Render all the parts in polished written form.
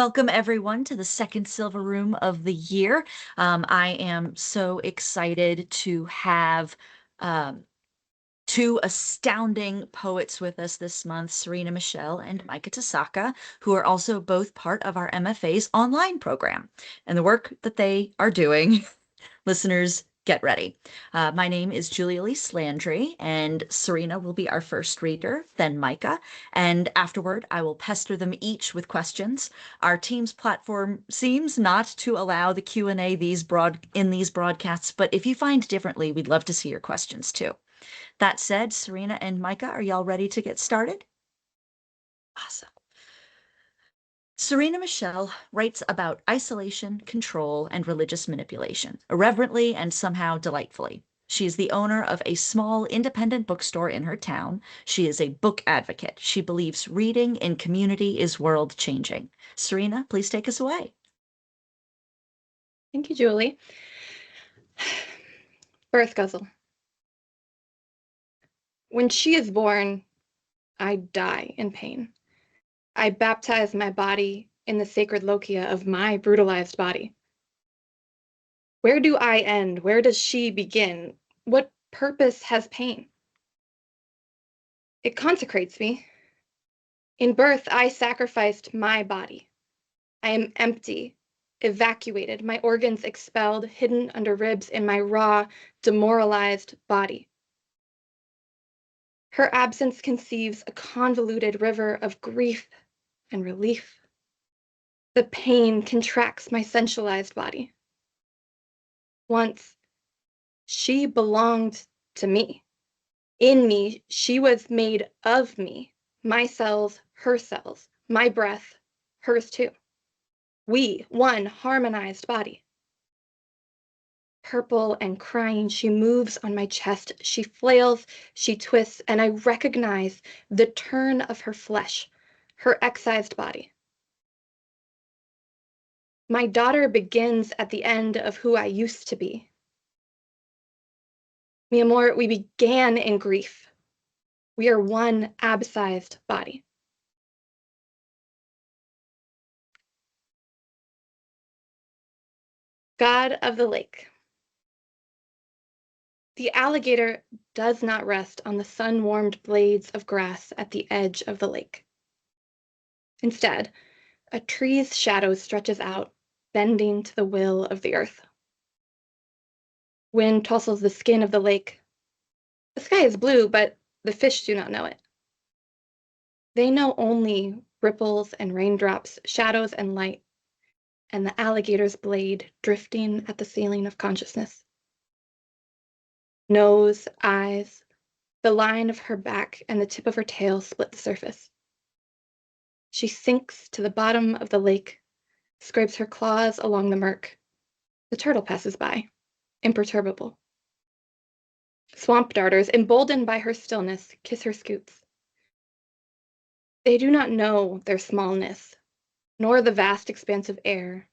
Welcome everyone to the second Silver Room of the year. I am so excited to have two astounding poets with us this month, Sarina Michel and Micah Tasaka, who are also both part of our MFA's online program. And the work that they are doing, listeners, get ready. My name is Julie Elise Landry, and Sarina will be our first reader, then Micah. And afterward, I will pester them each with questions. Our team's platform seems not to allow the Q&A in these broadcasts, but if you find differently, we'd love to see your questions too. That said, Sarina and Micah, are y'all ready to get started? Awesome. Sarina Michel writes about isolation, control, and religious manipulation, irreverently and somehow delightfully. She is the owner of a small independent bookstore in her town. She is a book advocate. She believes reading in community is world-changing. Sarina, please take us away. Thank you, Julie. Birth guzzle. When she is born, I die in pain. I baptize my body in the sacred lochia of my brutalized body. Where do I end? Where does she begin? What purpose has pain? It consecrates me. In birth, I sacrificed my body. I am empty, evacuated, my organs expelled, hidden under ribs in my raw, demoralized body. Her absence conceives a convoluted river of grief and relief. The pain contracts my sensualized body. Once, she belonged to me. In me, she was made of me. My cells, her cells. My breath, hers too. We, one harmonized body. Purple and crying, she moves on my chest. She flails, she twists, and I recognize the turn of her flesh, her excised body. My daughter begins at the end of who I used to be. Mi amor, we began in grief. We are one abscised body. God of the lake. The alligator does not rest on the sun-warmed blades of grass at the edge of the lake. Instead, a tree's shadow stretches out, bending to the will of the earth. Wind tousles the skin of the lake. The sky is blue, but the fish do not know it. They know only ripples and raindrops, shadows and light, and the alligator's blade drifting at the ceiling of consciousness. Nose, eyes, the line of her back and the tip of her tail split the surface. She sinks to the bottom of the lake, scrapes her claws along the murk. The turtle passes by, imperturbable. Swamp darters, emboldened by her stillness, kiss her scoots. They do not know their smallness, nor the vast expanse of air,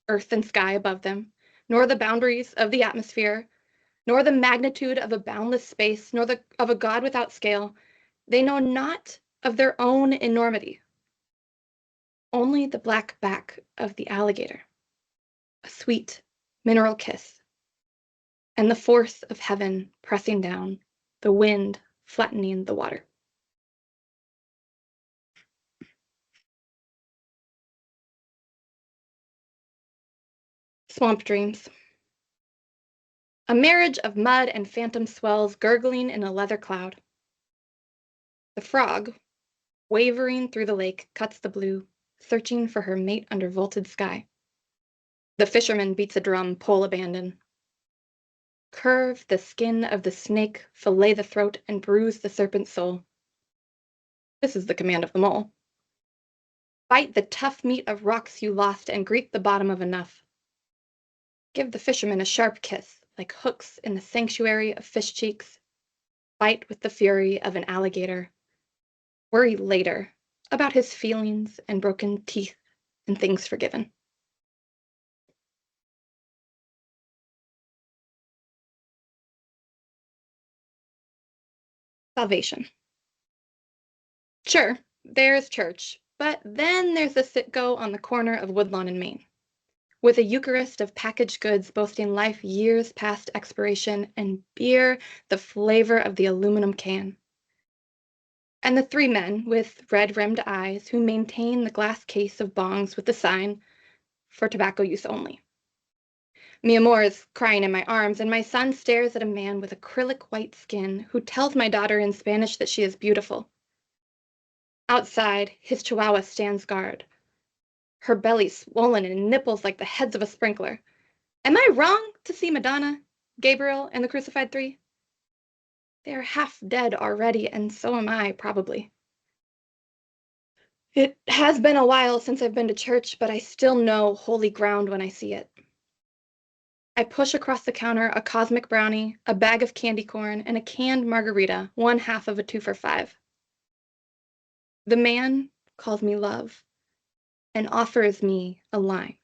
earth and sky above them, nor the boundaries of the atmosphere, nor the magnitude of a boundless space, nor of a God without scale. They know not of their own enormity. Only the black back of the alligator, a sweet mineral kiss, and the force of heaven pressing down, the wind flattening the water. Swamp dreams. A marriage of mud and phantom swells gurgling in a leather cloud. The frog, wavering through the lake, cuts the blue, searching for her mate under vaulted sky. The fisherman beats a drum, pole abandon. Curve the skin of the snake, fillet the throat, and bruise the serpent's soul. This is the command of the mole. Bite the tough meat of rocks you lost and greet the bottom of enough. Give the fisherman a sharp kiss, like hooks in the sanctuary of fish cheeks. Bite with the fury of an alligator. Worry later about his feelings and broken teeth and things forgiven. Salvation. Sure, there's church, But then there's the sit-go on the corner of Woodlawn and Main, with a Eucharist of packaged goods boasting life years past expiration and beer the flavor of the aluminum can. And the three men with red-rimmed eyes who maintain the glass case of bongs with the sign, "For tobacco use only." Mia Moore is crying in my arms, and my son stares at a man with acrylic white skin who tells my daughter in Spanish that she is beautiful. Outside, his chihuahua stands guard, her belly swollen and nipples like the heads of a sprinkler. Am I wrong to see Madonna, Gabriel, and the Crucified Three? They are half dead already, and so am I, probably. It has been a while since I've been to church, but I still know holy ground when I see it. I push across the counter a cosmic brownie, a bag of candy corn, and a canned margarita, one half of a 2 for $5. The man calls me love and offers me a line.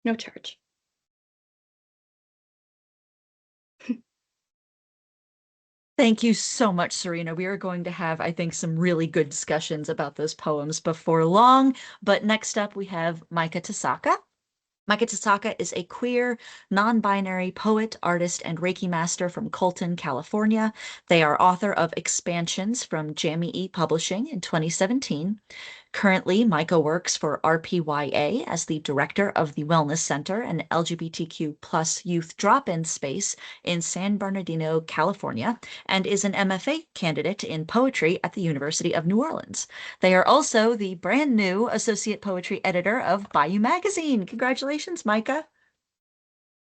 No charge. Thank you so much, Sarina. We are going to have, I think, some really good discussions about those poems before long. But next up, we have Micah Tasaka. Micah Tasaka is a queer, non-binary poet, artist, and Reiki master from Colton, California. They are author of Expansions from Jamii Publishing in 2017. Currently, Micah works for RPYA as the director of the Wellness Center, an LGBTQ plus youth drop-in space in San Bernardino, California, and is an MFA candidate in poetry at the University of New Orleans. They are also the brand new associate poetry editor of Bayou Magazine. Congratulations, Micah.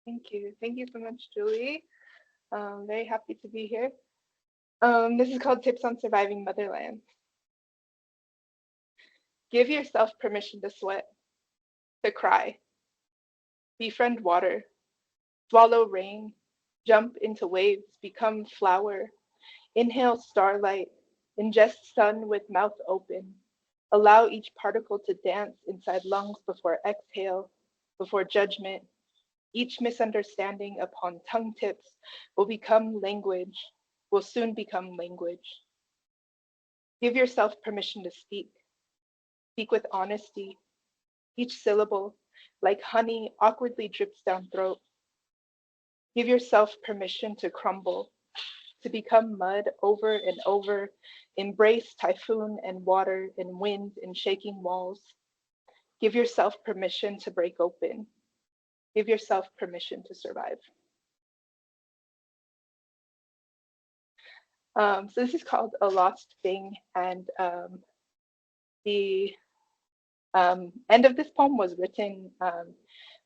Thank you. Thank you so much, Julie. Very happy to be here. This is called Tips on Surviving Motherland. Give yourself permission to sweat, to cry. Befriend water. Swallow rain. Jump into waves. Become flower. Inhale starlight. Ingest sun with mouth open. Allow each particle to dance inside lungs before exhale, before judgment. Each misunderstanding upon tongue tips will become language, will soon become language. Give yourself permission to speak. Speak with honesty. Each syllable, like honey, awkwardly drips down throat. Give yourself permission to crumble, to become mud over and over. Embrace typhoon and water and wind and shaking walls. Give yourself permission to break open. Give yourself permission to survive. So this is called A Lost Thing, and the end of this poem was written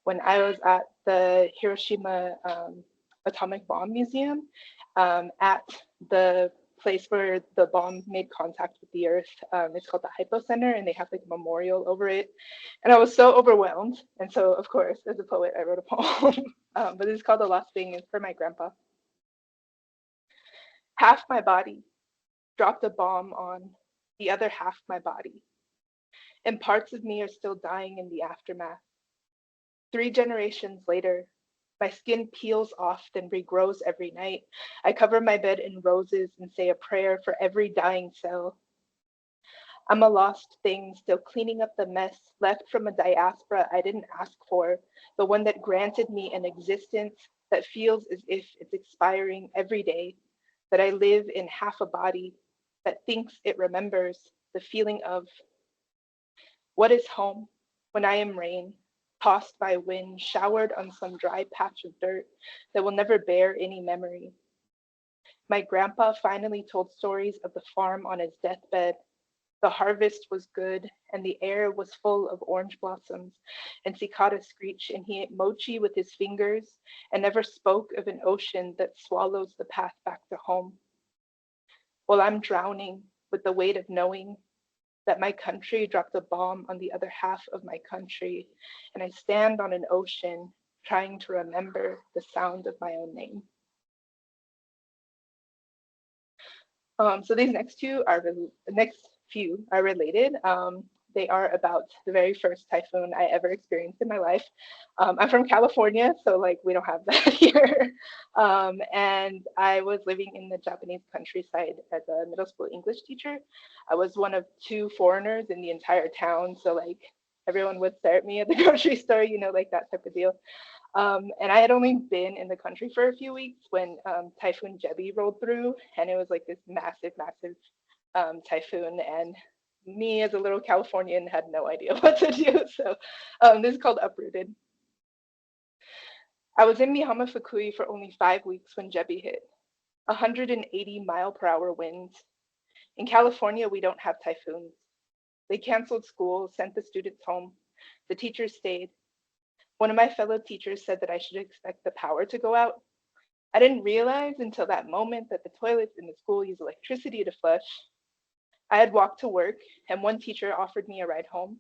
when I was at the Hiroshima Atomic Bomb Museum at the place where the bomb made contact with the earth. It's called the Hypo Center, and they have like a memorial over it. And I was so overwhelmed. And so, of course, as a poet, I wrote a poem. But this is called The Lost Thing. It's for my grandpa. Half my body dropped a bomb on the other half my body. And parts of me are still dying in the aftermath. 3 generations later, my skin peels off, then regrows every night. I cover my bed in roses and say a prayer for every dying cell. I'm a lost thing, still cleaning up the mess left from a diaspora I didn't ask for, the one that granted me an existence that feels as if it's expiring every day, that I live in half a body that thinks it remembers the feeling of. What is home when I am rain, tossed by wind, showered on some dry patch of dirt that will never bear any memory? My grandpa finally told stories of the farm on his deathbed. The harvest was good, and the air was full of orange blossoms and cicada screech, and he ate mochi with his fingers and never spoke of an ocean that swallows the path back to home. While I'm drowning with the weight of knowing that my country dropped a bomb on the other half of my country, and I stand on an ocean trying to remember the sound of my own name. So these next few are related. they are about the very first typhoon I ever experienced in my life. I'm from California, so like we don't have that here. And I was living in the Japanese countryside as a middle school English teacher. I was one of 2 foreigners in the entire town, so like everyone would stare at me at the grocery store, you know, like that type of deal. And I had only been in the country for a few weeks when Typhoon Jebi rolled through, and it was like this massive, massive typhoon. And me as a little Californian had no idea what to do. So this is called Uprooted. I was in Mihama Fukui for only 5 weeks when Jebi hit. 180-mile-per-hour winds. In California, we don't have typhoons. They canceled school, sent the students home. The teachers stayed. One of my fellow teachers said that I should expect the power to go out. I didn't realize until that moment that the toilets in the school use electricity to flush. I had walked to work, and one teacher offered me a ride home.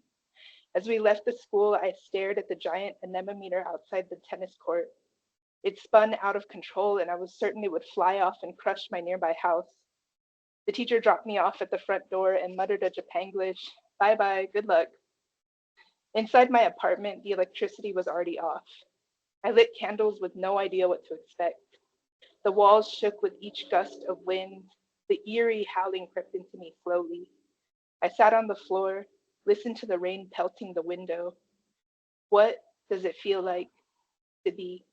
As we left the school, I stared at the giant anemometer outside the tennis court. It spun out of control, and I was certain it would fly off and crush my nearby house. The teacher dropped me off at the front door and muttered a Japanglish, "Bye-bye, good luck." Inside my apartment, the electricity was already off. I lit candles with no idea what to expect. The walls shook with each gust of wind. The eerie howling crept into me slowly. I sat on the floor, listened to the rain pelting the window. What does it feel like to be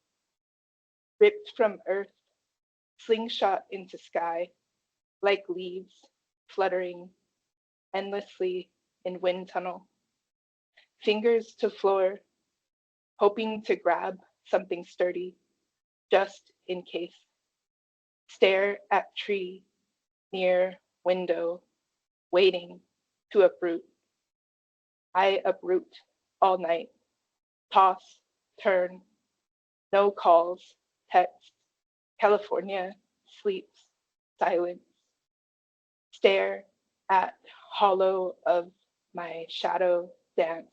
ripped from earth, slingshot into sky, like leaves fluttering endlessly in wind tunnel? Fingers to floor, hoping to grab something sturdy, just in case. Stare at tree near window, waiting to uproot. I uproot all night, toss, turn, no calls, text. California sleeps, silence. Stare at hollow of my shadow dance,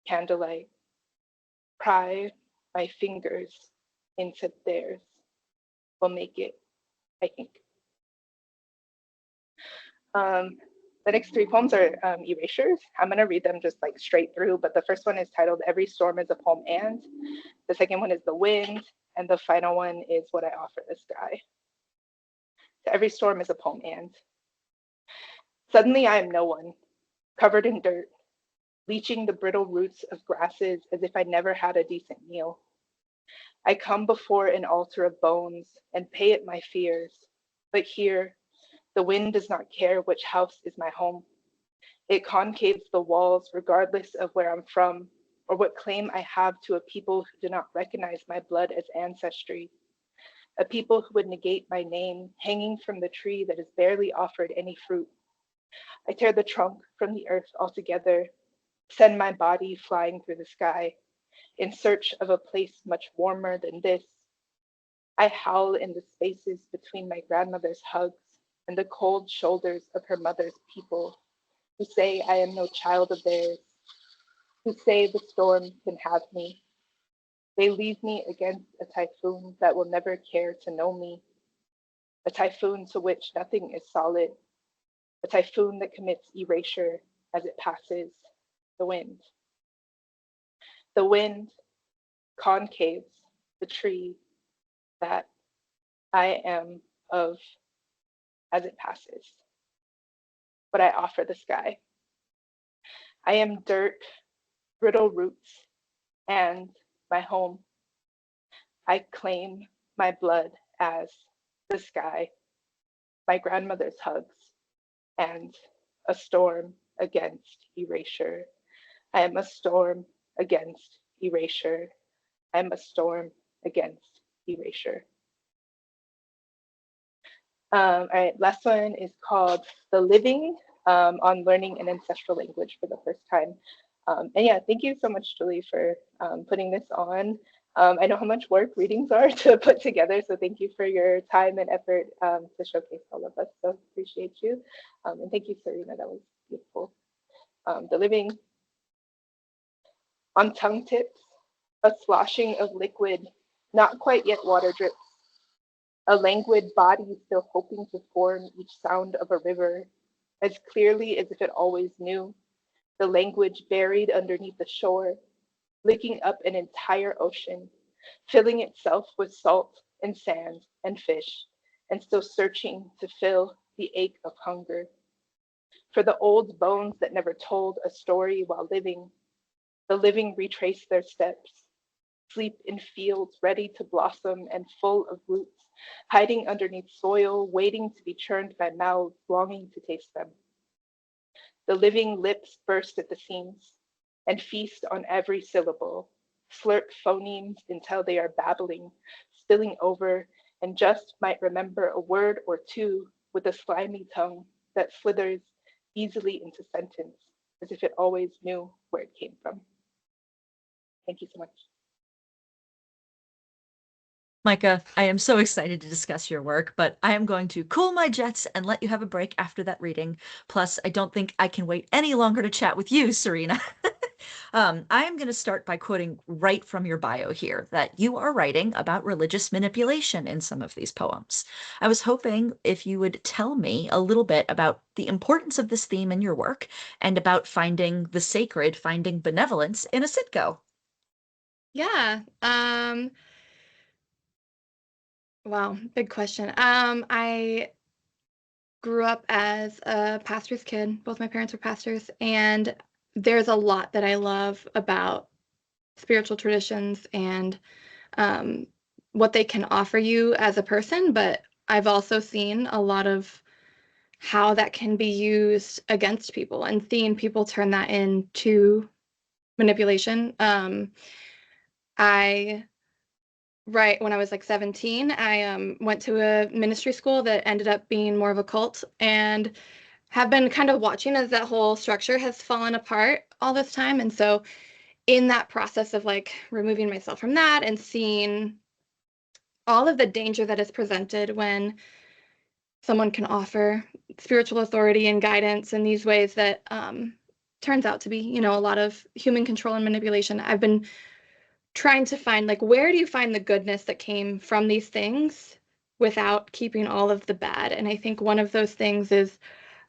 candlelight. Pry my fingers into theirs. Will make it, I think. The next 3 poems are erasures. I'm going to read them just like straight through, but the first one is titled Every Storm is a Poem and. The second one is The Wind, and the final one is What I Offer the Sky. So every storm is a poem and. Suddenly I am no one, covered in dirt, leeching the brittle roots of grasses as if I never had a decent meal. I come before an altar of bones and pay it my fears, but here, the wind does not care which house is my home. It concaves the walls regardless of where I'm from or what claim I have to a people who do not recognize my blood as ancestry, a people who would negate my name hanging from the tree that has barely offered any fruit. I tear the trunk from the earth altogether, send my body flying through the sky in search of a place much warmer than this. I howl in the spaces between my grandmother's hugs and the cold shoulders of her mother's people, who say I am no child of theirs, who say the storm can have me. They leave me against a typhoon that will never care to know me, a typhoon to which nothing is solid, a typhoon that commits erasure as it passes, the wind. The wind concaves the tree that I am of as it passes, but I offer the sky. I am dirt, brittle roots, and my home. I claim my blood as the sky, my grandmother's hugs, and a storm against erasure. I am a storm against erasure. I am a storm against erasure. All right, last one is called The Living, on learning an ancestral language for the first time. And yeah, thank you so much, Julie, for putting this on. I know how much work readings are to put together, so thank you for your time and effort to showcase all of us. So appreciate you. And thank you, Sarina, that was beautiful. The Living. On tongue tips, a sloshing of liquid, not quite yet water drips. A languid body still hoping to form each sound of a river, as clearly as if it always knew. the language buried underneath the shore, licking up an entire ocean, filling itself with salt and sand and fish, and still searching to fill the ache of hunger. For the old bones that never told a story while living, the living retrace their steps, sleep in fields ready to blossom and full of roots, hiding underneath soil, waiting to be churned by mouths longing to taste them. The living lips burst at the seams and feast on every syllable, slurp phonemes until they are babbling, spilling over, and just might remember a word or two with a slimy tongue that slithers easily into sentence as if it always knew where it came from. Thank you so much. Micah, I am so excited to discuss your work, but I am going to cool my jets and let you have a break after that reading. Plus, I don't think I can wait any longer to chat with you, Sarina. I am going to start by quoting right from your bio here that you are writing about religious manipulation in some of these poems. I was hoping if you would tell me a little bit about the importance of this theme in your work and about finding the sacred, finding benevolence in a sitco. Yeah. Wow, big question. I grew up as a pastor's kid. Both my parents were pastors, and there's a lot that I love about spiritual traditions and what they can offer you as a person, but I've also seen a lot of how that can be used against people and seeing people turn that into manipulation. I Right when I was like 17, I went to a ministry school that ended up being more of a cult, and have been kind of watching as that whole structure has fallen apart all this time. And so in that process of like removing myself from that and seeing all of the danger that is presented when someone can offer spiritual authority and guidance in these ways that turns out to be, a lot of human control and manipulation. I've been trying to find like, where do you find the goodness that came from these things without keeping all of the bad? And I think one of those things is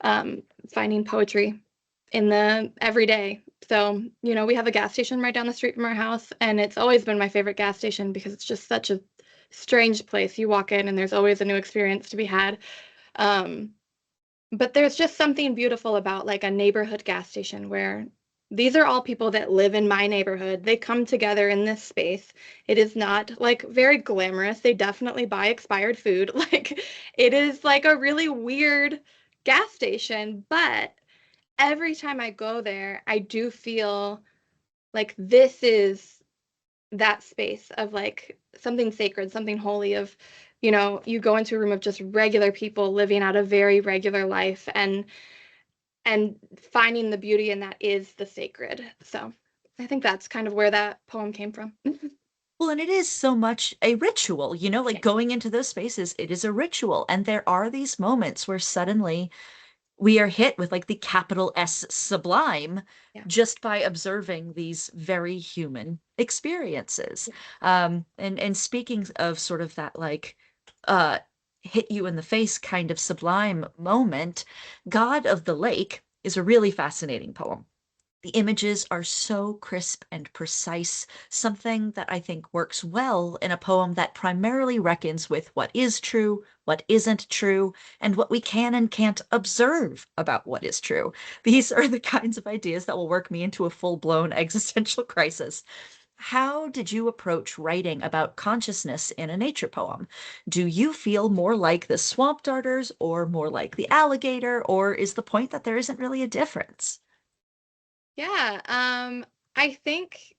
finding poetry in the everyday. So, we have a gas station right down the street from our house, and it's always been my favorite gas station because it's just such a strange place. You walk in and there's always a new experience to be had. But there's just something beautiful about like a neighborhood gas station where these are all people that live in my neighborhood. They come together in this space. It is not like very glamorous. They definitely buy expired food. Like it is like a really weird gas station, but every time I go there, I do feel like this is that space of like something sacred, something holy of, you go into a room of just regular people living out a very regular life, and finding the beauty in that is the sacred. So I think that's kind of where that poem came from. Well, and it is so much a ritual, like Yeah. going into those spaces, it is a ritual. And there are these moments where suddenly we are hit with like the capital S sublime Yeah. just by observing these very human experiences. And speaking of sort of that like uh hit you in the face kind of sublime moment, God of the Lake is a really fascinating poem. The images are so crisp and precise, something that I think works well in a poem that primarily reckons with what is true, what isn't true, and what we can and can't observe about what is true. These are the kinds of ideas that will work me into a full-blown existential crisis. How did you approach writing about consciousness in a nature poem? Do you feel more like the swamp darters or more like the alligator, or is the point that there isn't really a difference? Yeah. I think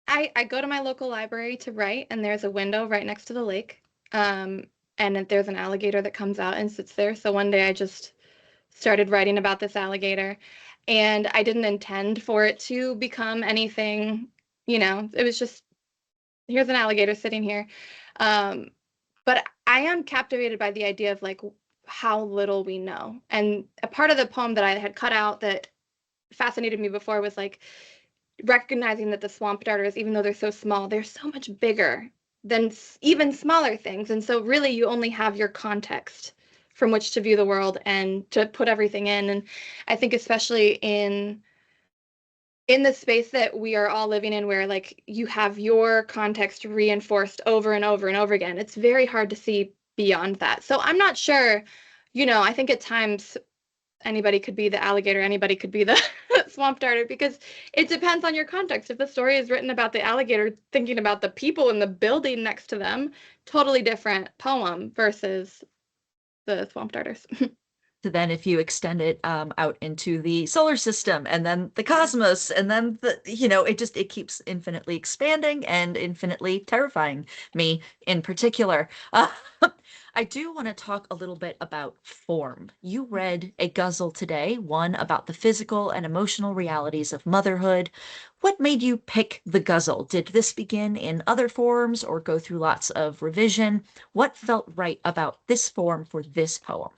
I go to my local library to write, and there's a window right next to the lake. And there's an alligator that comes out and sits there. So one day I just started writing about this alligator, and I didn't intend for it to become anything, it was just, here's an alligator sitting here. But I am captivated by the idea of like how little we know. And a part of the poem that I had cut out that fascinated me before was like recognizing that the swamp darters, even though they're so small, they're so much bigger than even smaller things. And so really you only have your context from which to view the world and to put everything in. And I think especially in in the space that we are all living in, where like you have your context reinforced over and over and over again, it's very hard to see beyond that. So I'm not sure, I think at times anybody could be the alligator, anybody could be the swamp darter, because it depends on your context. If the story is written about the alligator thinking about the people in the building next to them, totally different poem versus the swamp darters. So then if you extend it out into the solar system and then the cosmos and then it keeps infinitely expanding and infinitely terrifying me in particular. I do want to talk a little bit about form. You read a guzzle today, one about the physical and emotional realities of motherhood. What made you pick the guzzle? Did this begin in other forms or go through lots of revision? What felt right about this form for this poem?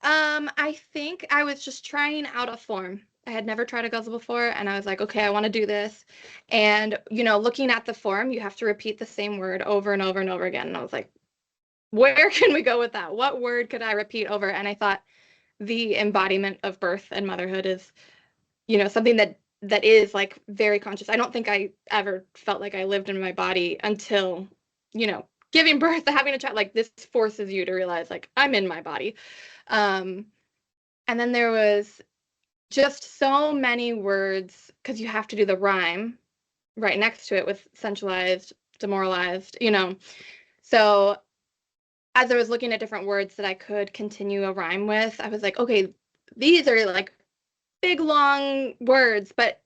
I think I was just trying out a form. I had never tried a guzzle before, and I was like, okay, I want to do this. And, looking at the form, you have to repeat the same word over and over and over again. And I was like, where can we go with that? What word could I repeat over? And I thought the embodiment of birth and motherhood is, something that is like very conscious. I don't think I ever felt like I lived in my body until, giving birth, having a child. Like, this forces you to realize, like, I'm in my body. Um, and then there was just so many words, because you have to do the rhyme right next to it with centralized, demoralized. So as I was looking at different words that I could continue a rhyme with, I was like, okay, these are like big, long words, but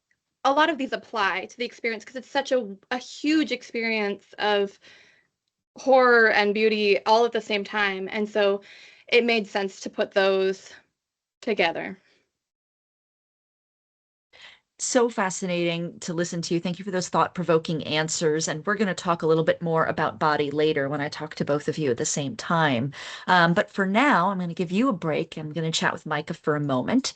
a lot of these apply to the experience because it's such a huge experience of horror and beauty all at the same time. And so it made sense to put those together. So fascinating to listen to. Thank you for those thought-provoking answers. And we're going to talk a little bit more about body later when I talk to both of you at the same time. But for now, I'm going to give you a break. I'm going to chat with Micah for a moment.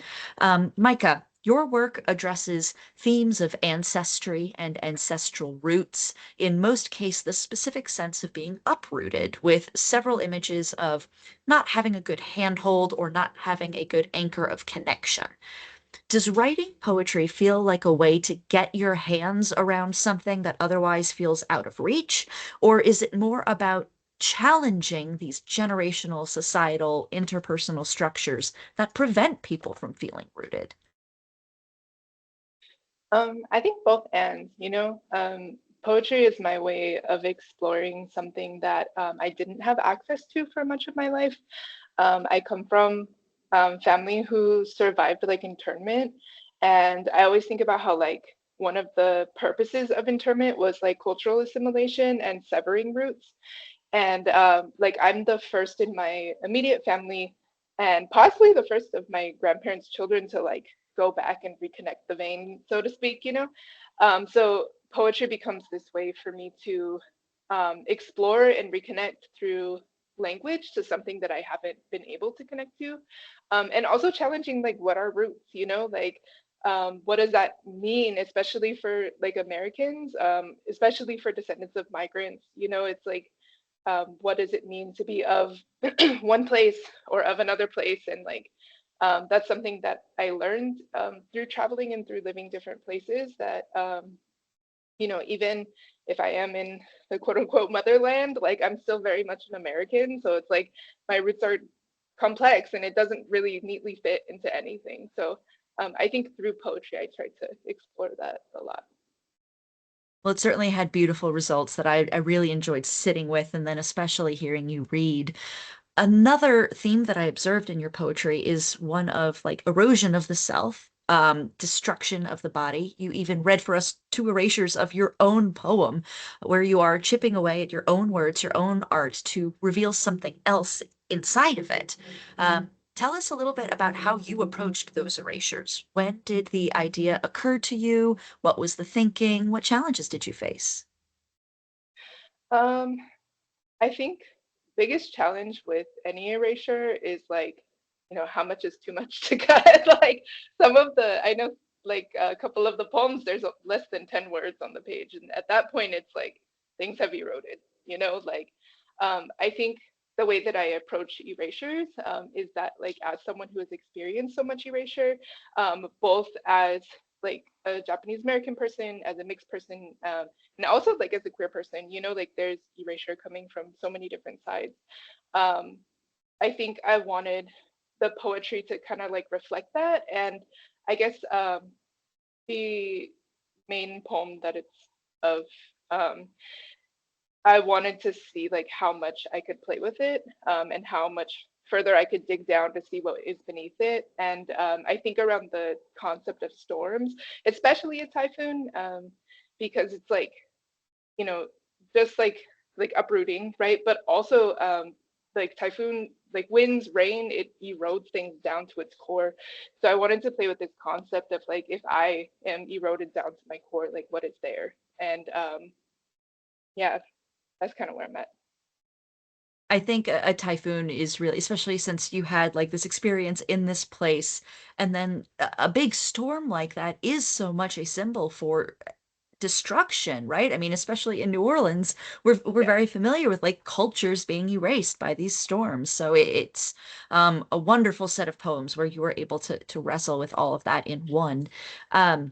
Micah, your work addresses themes of ancestry and ancestral roots, in most cases, the specific sense of being uprooted, with several images of not having a good handhold or not having a good anchor of connection. Does writing poetry feel like a way to get your hands around something that otherwise feels out of reach? Or is it more about challenging these generational, societal, interpersonal structures that prevent people from feeling rooted? I think both and, poetry is my way of exploring something that I didn't have access to for much of my life. I come from family who survived like internment, and I always think about how like one of the purposes of internment was like cultural assimilation and severing roots. And like I'm the first in my immediate family and possibly the first of my grandparents' children to like go back and reconnect the vein, so to speak. So poetry becomes this way for me to explore and reconnect through language to something that I haven't been able to connect to. And also challenging like what are roots, like what does that mean, especially for like Americans, especially for descendants of migrants. It's like what does it mean to be of one place or of another place, and like that's something that I learned through traveling and through living different places, that even if I am in the quote unquote motherland, like I'm still very much an American, so it's like my roots are complex and it doesn't really neatly fit into anything. So I think through poetry I try to explore that a lot. Well, it certainly had beautiful results that I really enjoyed sitting with, and then especially hearing you read. Another theme that I observed in your poetry is one of like erosion of the self, destruction of the body. You even read for us two erasures of your own poem, where you are chipping away at your own words, your own art to reveal something else inside of it. Tell us a little bit about how you approached those erasures. When did the idea occur to you? What was the thinking? What challenges did you face? um, I think biggest challenge with any erasure is like, how much is too much to cut? Like some of I know like a couple of the poems, there's less than 10 words on the page. And at that point, it's like things have eroded. Like I think the way that I approach erasures is that like as someone who has experienced so much erasure, both as like a Japanese American person, as a mixed person, and also like as a queer person, you know, like there's erasure coming from so many different sides. Um, I think I wanted the poetry to kind of like reflect that. And I guess the main poem that it's of, um, I wanted to see like how much I could play with it, and how much further I could dig down to see what is beneath it. And I think around the concept of storms, especially a typhoon, because it's like, you know, just like uprooting, right? But also like typhoon, like winds, rain, it erodes things down to its core. So I wanted to play with this concept of like, if I am eroded down to my core, like what is there? And yeah, that's kind of where I'm at. I think a typhoon is really, especially since you had like this experience in this place, and then a big storm like that is so much a symbol for destruction, right? I mean, especially in New Orleans, we're Yeah. very familiar with like cultures being erased by these storms. So it's a wonderful set of poems where you were able to wrestle with all of that in one. Um,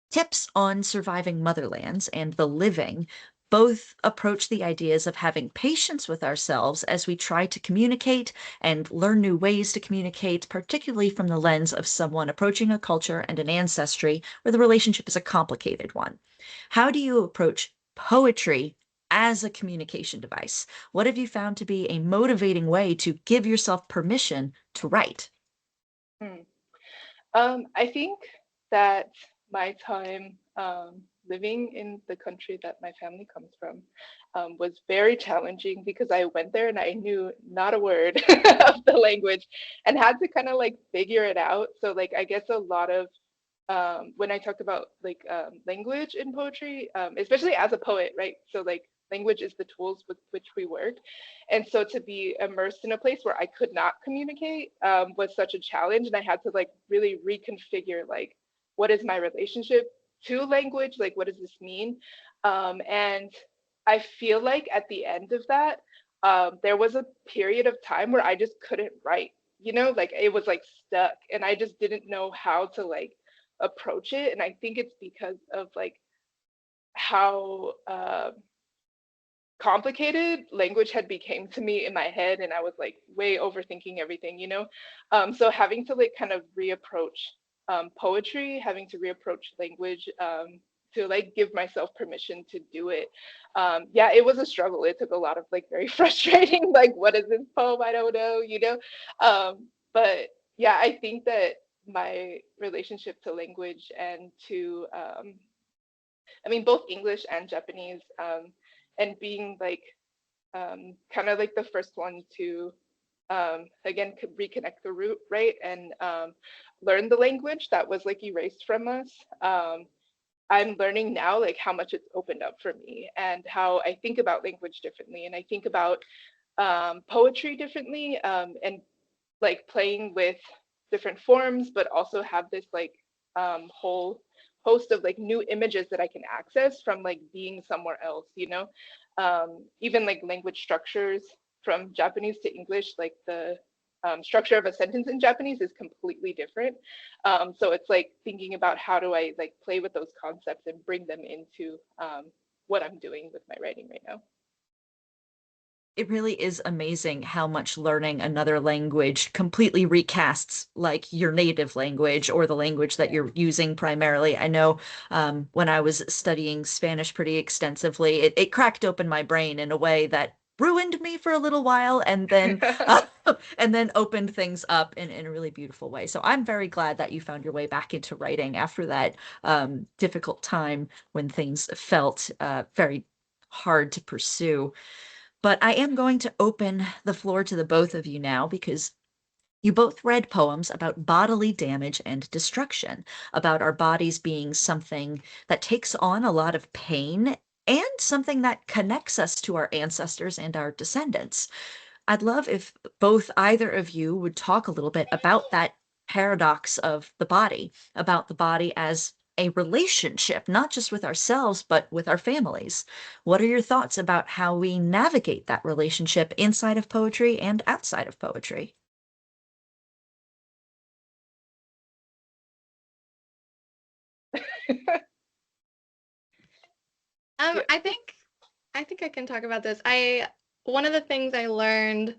Tips on surviving motherlands and the living both approach the ideas of having patience with ourselves as we try to communicate and learn new ways to communicate, particularly from the lens of someone approaching a culture and an ancestry where the relationship is a complicated one. How do you approach poetry as a communication device? What have you found to be a motivating way to give yourself permission to write? Hmm. I think that my time living in the country that my family comes from was very challenging because I went there and I knew not a word of the language and had to kind of like figure it out. So like I guess a lot of when I talk about like language in poetry, especially as a poet, right? So like language is the tools with which we work. And so to be immersed in a place where I could not communicate was such a challenge. And I had to like really reconfigure like, what is my relationship to language? Like, what does this mean? And I feel like at the end of that, there was a period of time where I just couldn't write, you know, like it was like stuck and I just didn't know how to like approach it. And I think it's because of like how complicated language had became to me in my head, and I was like way overthinking everything, you know. So having to like kind of reapproach poetry, having to reapproach language, to like give myself permission to do it. Yeah, it was a struggle. It took a lot of like very frustrating, like what is this poem? I don't know, you know. But yeah, I think that my relationship to language and to I mean, both English and Japanese, and being like kind of like the first one to again reconnect the root, right, and learn the language that was like erased from us. I'm learning now like how much it's opened up for me and how I think about language differently, and I think about poetry differently, and like playing with different forms, but also have this like whole host of like new images that I can access from like being somewhere else, you know. Even like language structures from Japanese to English, like the structure of a sentence in Japanese is completely different. So it's like thinking about how do I like play with those concepts and bring them into what I'm doing with my writing right now. It really is amazing how much learning another language completely recasts like your native language or the language that Yeah. you're using primarily. I know when I was studying Spanish pretty extensively, it cracked open my brain in a way that ruined me for a little while and then opened things up in a really beautiful way. So I'm very glad that you found your way back into writing after that difficult time when things felt very hard to pursue. But I am going to open the floor to the both of you now because you both read poems about bodily damage and destruction, about our bodies being something that takes on a lot of pain and something that connects us to our ancestors and our descendants. I'd love if both either of you would talk a little bit about that paradox of the body, about the body as a relationship, not just with ourselves, but with our families. What are your thoughts about how we navigate that relationship inside of poetry and outside of poetry? Yeah. I think I can talk about this. One of the things I learned,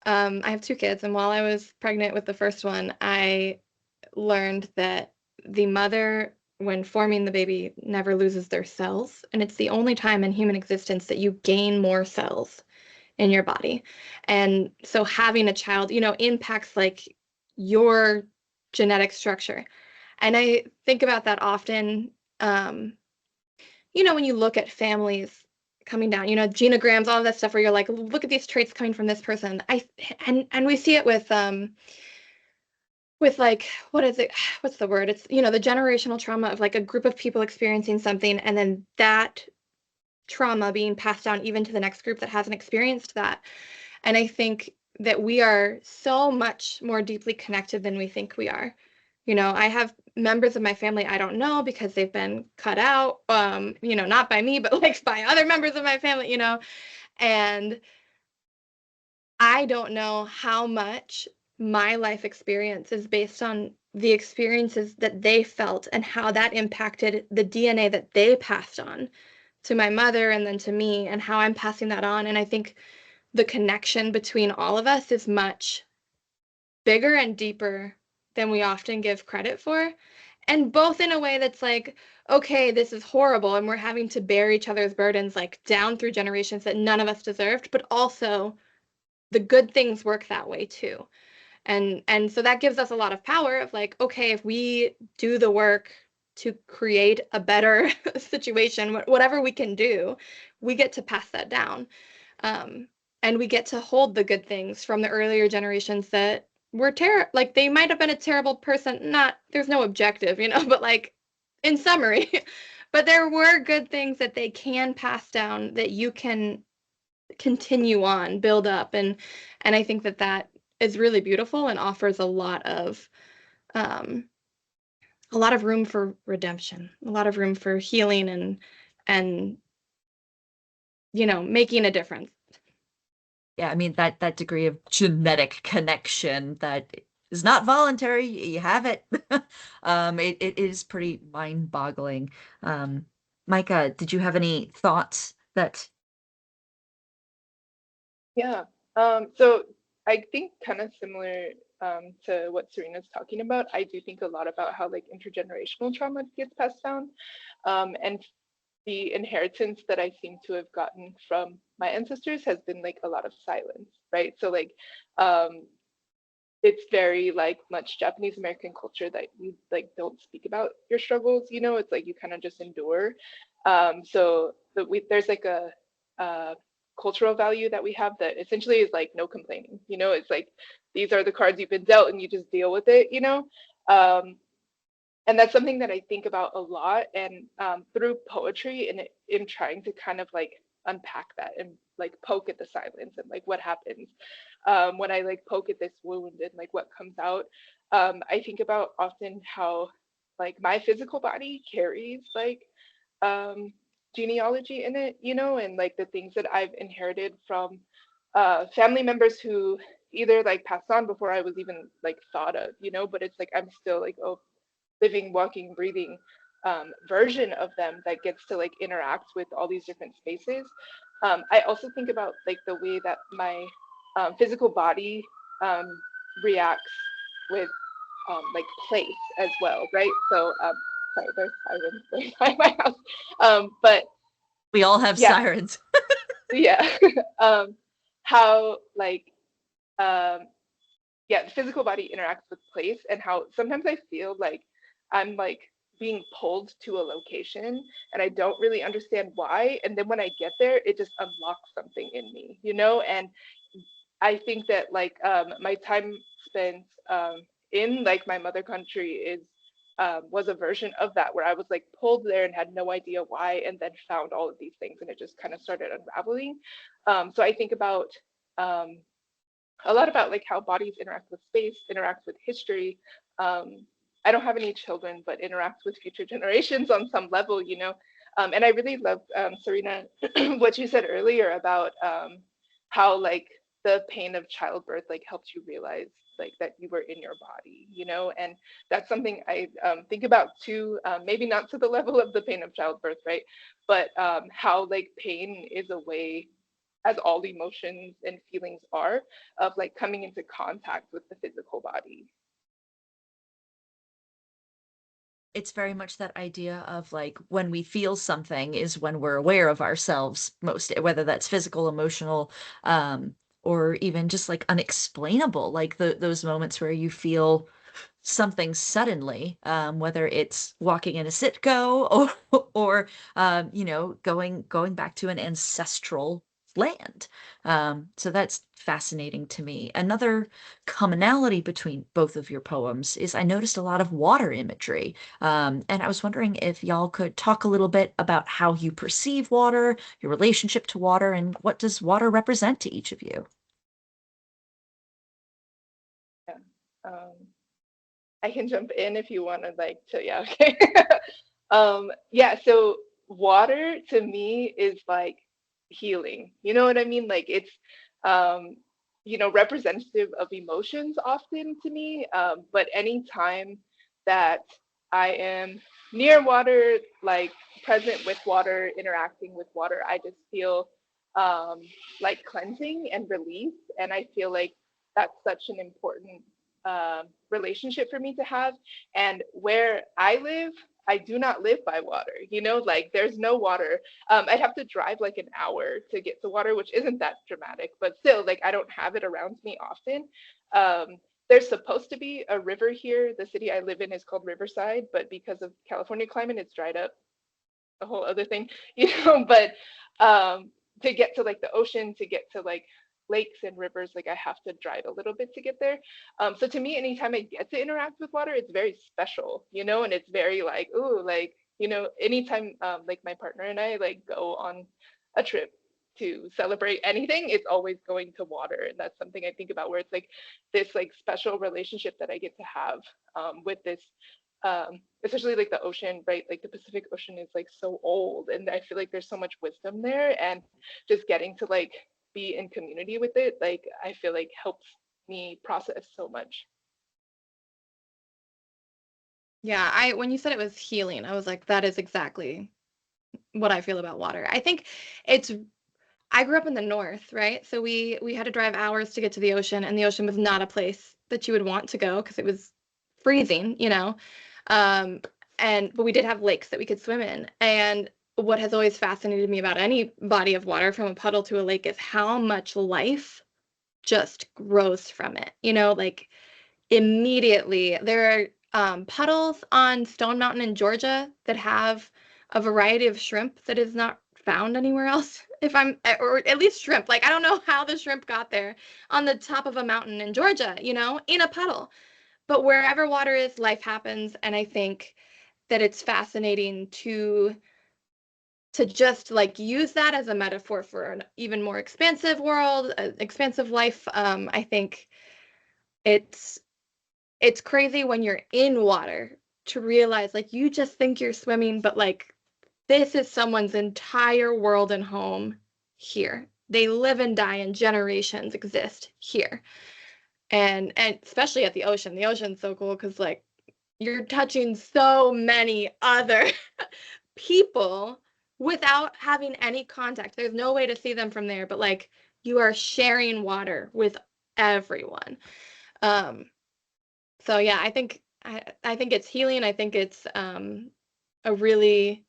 I have two kids, and while I was pregnant with the first one, I learned that the mother, when forming the baby, never loses their cells, and it's the only time in human existence that you gain more cells in your body. And so having a child, impacts like your genetic structure. And I think about that often. When you look at families coming down, genograms, all of that stuff where you're like, look at these traits coming from this person. And we see it with like, what is it? What's the word? It's, the generational trauma of like a group of people experiencing something and then that trauma being passed down even to the next group that hasn't experienced that. And I think that we are so much more deeply connected than we think we are. I have members of my family I don't know because they've been cut out, not by me, but like by other members of my family, and I don't know how much my life experience is based on the experiences that they felt and how that impacted the DNA that they passed on to my mother and then to me and how I'm passing that on. And I think the connection between all of us is much bigger and deeper than we often give credit for. And both in a way that's like, okay, this is horrible and we're having to bear each other's burdens like down through generations that none of us deserved, but also the good things work that way too. And so that gives us a lot of power of like, okay, if we do the work to create a better situation, whatever we can do, we get to pass that down. And we get to hold the good things from the earlier generations that were like they might have been a terrible person. There's no objective, but like in summary, but there were good things that they can pass down that you can continue on, build up. And I think that is really beautiful and offers a lot of room for redemption, a lot of room for healing and making a difference. Yeah, I mean that degree of genetic connection that is not voluntary, you have it. It is pretty mind-boggling. Micah, did you have any thoughts that Yeah. So I think kind of similar to what Sarina's talking about. I do think a lot about how like intergenerational trauma gets passed down, and the inheritance that I seem to have gotten from my ancestors has been like a lot of silence, right? So like it's very like much Japanese American culture that you like don't speak about your struggles, it's like you kind of just endure. So there's like a cultural value that we have that essentially is like no complaining, it's like these are the cards you've been dealt and you just deal with it, and that's something that I think about a lot. And through poetry and in trying to kind of like unpack that and like poke at the silence and like what happens when I like poke at this wound and like what comes out. I think about often how like my physical body carries like genealogy in it, and like the things that I've inherited from family members who either like passed on before I was even like thought of, but it's like I'm still like living, walking, breathing version of them that gets to like interact with all these different spaces. I also think about like the way that my physical body reacts with like place as well, right? So sorry, there's sirens by my house, but we all have yeah, sirens? yeah, how like yeah, the physical body interacts with place and how sometimes I feel like I'm like being pulled to a location and I don't really understand why. And then when I get there, it just unlocks something in me, And I think that like my time spent in like my mother country was a version of that where I was like pulled there and had no idea why, and then found all of these things and it just kind of started unraveling. So I think about a lot about like how bodies interact with space, interact with history. I don't have any children, but interact with future generations on some level, And I really love, Sarina, what you said earlier about how like the pain of childbirth like helps you realize like that you were in your body, and that's something I think about too, maybe not to the level of the pain of childbirth, right? But how like pain is a way, as all emotions and feelings are, of like coming into contact with the physical body. It's very much that idea of like when we feel something is when we're aware of ourselves most, whether that's physical, emotional, or even just like unexplainable, like those moments where you feel something suddenly, whether it's walking in a sitco or going back to an ancestral land. So that's fascinating to me. Another commonality between both of your poems is I noticed a lot of water imagery. And I was wondering if y'all could talk a little bit about how you perceive water, your relationship to water, and what does water represent to each of you? Yeah. I can jump in if you want to yeah, okay. Yeah, so water to me is like healing. You know what I mean? Like it's um, representative of emotions often to me. But anytime that I am near water, like present with water, interacting with water, I just feel um, like cleansing and release. And I feel like that's such an important relationship for me to have. And where I live, I do not live by water, like there's no water. I'd have to drive like an hour to get to water, which isn't that dramatic, but still, like I don't have it around me often. There's supposed to be a river here. The city I live in is called Riverside, but because of California climate, it's dried up. A whole other thing, but to get to like the ocean, to get to like lakes and rivers, like I have to drive a little bit to get there. So to me, anytime I get to interact with water, it's very special, and it's very like, ooh, like, anytime like my partner and I like go on a trip to celebrate anything, it's always going to water. And that's something I think about, where it's like this like special relationship that I get to have with this especially like the ocean, right? Like the Pacific Ocean is like so old, and I feel like there's so much wisdom there, and just getting to like be in community with it, like I feel like helps me process so much. Yeah, when you said it was healing, I was like, that is exactly what I feel about water. I think it's I grew up in the north, right? So we had to drive hours to get to the ocean, and the ocean was not a place that you would want to go because it was freezing, Um, but we did have lakes that we could swim in. And what has always fascinated me about any body of water, from a puddle to a lake, is how much life just grows from it. Like immediately there are puddles on Stone Mountain in Georgia that have a variety of shrimp that is not found anywhere else. Or at least shrimp. Like I don't know how the shrimp got there on the top of a mountain in Georgia, in a puddle. But wherever water is, life happens. And I think that it's fascinating to just like use that as a metaphor for an even more expansive world, expansive life. I think it's it's crazy when you're in water to realize like you just think you're swimming, but like this is someone's entire world and home here. They live and die and generations exist here. And especially at the ocean. The ocean's so cool because like you're touching so many other people without having any contact. There's no way to see them from there, but like you are sharing water with everyone. Um, so yeah, I think it's healing. I think it's a really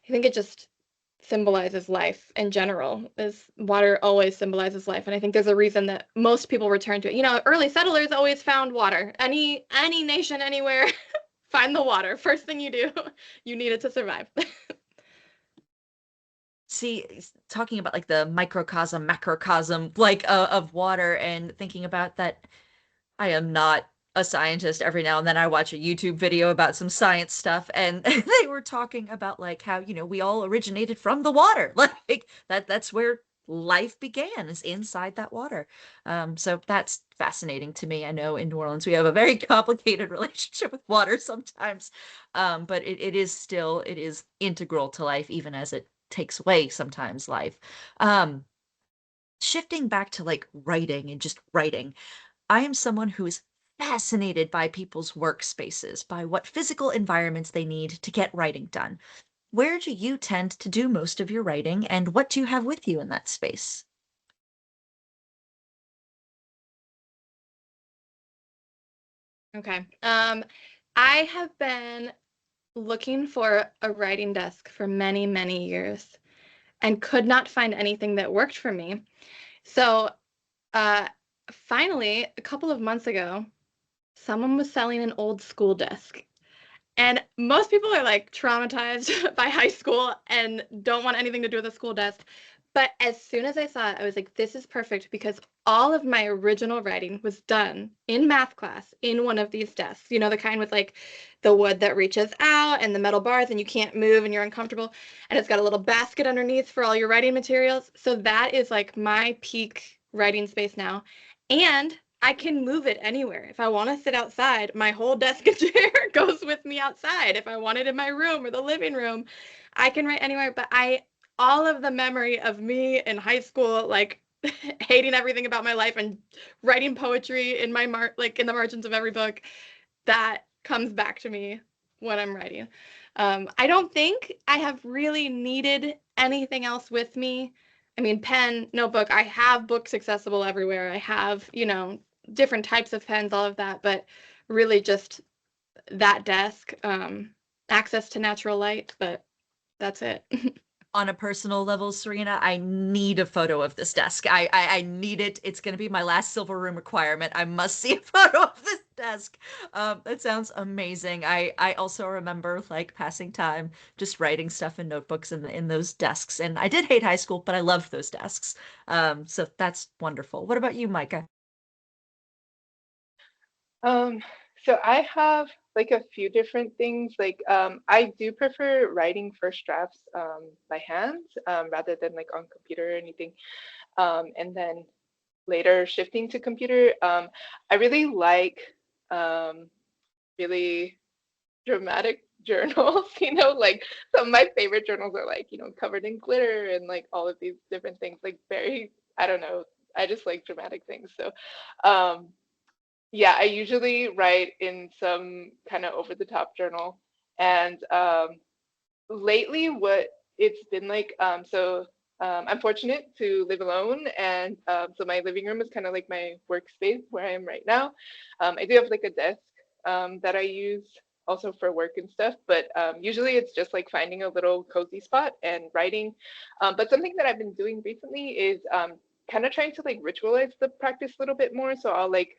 I think it just symbolizes life in general. Is water always symbolizes life, and I think there's a reason that most people return to it. Early settlers always found water. Any nation anywhere, find the water. First thing you do, you need it to survive. See, talking about like the microcosm, macrocosm, like of water, and thinking about that, I am not a scientist. Every now and then I watch a YouTube video about some science stuff, and they were talking about like how, we all originated from the water. Like that's where life began, is inside that water. So that's fascinating to me. I know in New Orleans we have a very complicated relationship with water sometimes. But it is integral to life, even as it takes away sometimes life. Shifting back to like writing and just writing. I am someone who is fascinated by people's workspaces, by what physical environments they need to get writing done. Where do you tend to do most of your writing, and what do you have with you in that space? Okay. I have been looking for a writing desk for many, many years and could not find anything that worked for me. So, finally, a couple of months ago, someone was selling an old school desk. And most people are like traumatized by high school and don't want anything to do with a school desk. But as soon as I saw it, I was like, this is perfect because all of my original writing was done in math class in one of these desks. You know, the kind with like the wood that reaches out and the metal bars and you can't move and you're uncomfortable. And it's got a little basket underneath for all your writing materials. So that is like my peak writing space now. And I can move it anywhere. If I want to sit outside, my whole desk and chair goes with me outside. If I want it in my room or the living room, I can write anywhere. But all of the memory of me in high school, like hating everything about my life and writing poetry in my like in the margins of every book, that comes back to me when I'm writing. I don't think I have really needed anything else with me. I mean, pen, notebook, I have books accessible everywhere. I have, different types of pens, all of that, but really just that desk, access to natural light, but that's it. On a personal level, Sarina, I need a photo of this desk. I need it. It's going to be my last silver room requirement. I must see a photo of this desk. That sounds amazing. I also remember like passing time just writing stuff in notebooks in those desks. And I did hate high school, but I loved those desks. So that's wonderful. What about you, Micah? Um, so I have like a few different things. Like I do prefer writing first drafts by hand rather than like on computer or anything. And then later shifting to computer. I really like really dramatic journals, like some of my favorite journals are like, covered in glitter and like all of these different things, like very, I don't know, I just like dramatic things. So um yeah, I usually write in some kind of over the top journal. And lately, what it's been like, I'm fortunate to live alone. And so my living room is kind of like my workspace where I am right now. I do have like a desk that I use also for work and stuff, but usually it's just like finding a little cozy spot and writing. But something that I've been doing recently is kind of trying to like ritualize the practice a little bit more. So I'll like,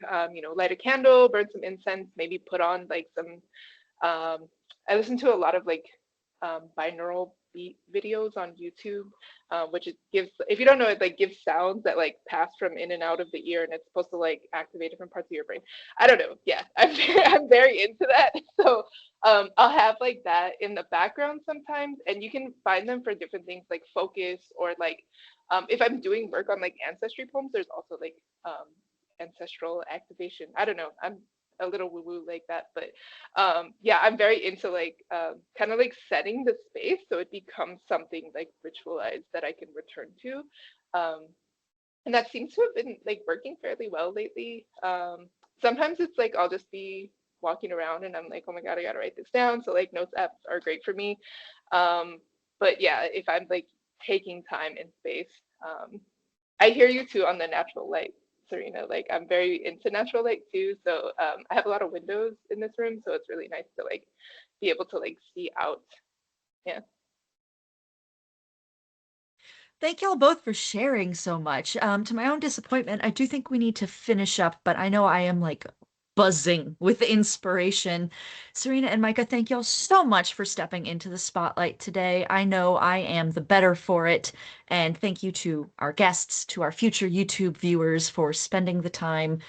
light a candle, burn some incense, maybe put on like some, I listen to a lot of like binaural beat videos on YouTube, which it gives, if you don't know, it like gives sounds that like pass from in and out of the ear, and it's supposed to like activate different parts of your brain. I don't know. Yeah, I'm very into that. So I'll have like that in the background sometimes, and you can find them for different things like focus or like if I'm doing work on like ancestry poems, there's also like ancestral activation. I don't know. I'm a little woo woo like that, but yeah, I'm very into like kind of like setting the space so it becomes something like ritualized that I can return to. And that seems to have been like working fairly well lately. Sometimes it's like I'll just be walking around and I'm like, oh my God, I gotta write this down. So like notes apps are great for me. But yeah, if I'm like taking time and space, I hear you too on the natural light, Sarina. Like I'm very into natural light too. So I have a lot of windows in this room, so it's really nice to like be able to like see out. Yeah. Thank y'all both for sharing so much. To my own disappointment, I do think we need to finish up, but I know I am like buzzing with inspiration. Sarina and Micah, thank y'all so much for stepping into the spotlight today. I know I am the better for it. And thank you to our guests, to our future YouTube viewers for spending the time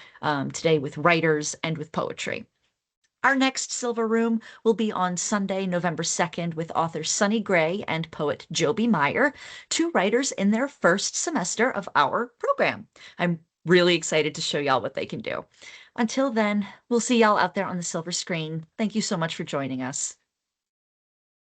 today with writers and with poetry. Our next Silver Room will be on Sunday, November 2nd, with author Sunny Gray and poet Joby Meyer, two writers in their first semester of our program. I'm really excited to show y'all what they can do. Until then, we'll see y'all out there on the silver screen. Thank you so much for joining us.